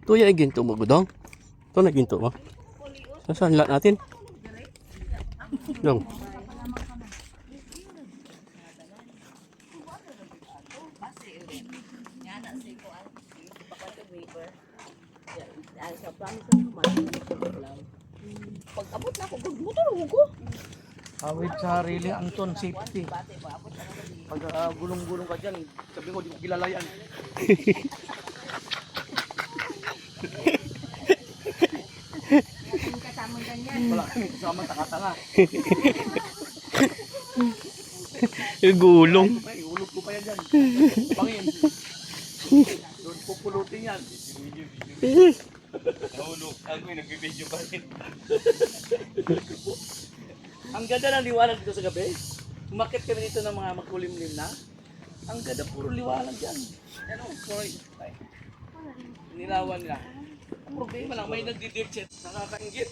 Tuya ay ginto mo gudong. Ito na ginto mo. Saan lahat natin? Dong. Pag-abot na ako, motor ko. Awit sa sarili, Anton, safety. Pag gulong-gulong ka dyan, sabi ko, di ko kilala yan. Kasama ganyan. Wala kami kasama, taka-taka. Gulong. Ulog ko pa yan dyan. Pangin. Doon pupulutin yan. Nahulog. Ako yung nagbibideo pa rin. Ang ganda ng liwanag dito sa gabi. Umakit kami dito ng mga makulimlim na. Ang ganda, puro liwanag dyan. Yan o, sorry. Ay. Nilawan nila. Ang problema lang, may nagdi-direct set. Nakakaingit.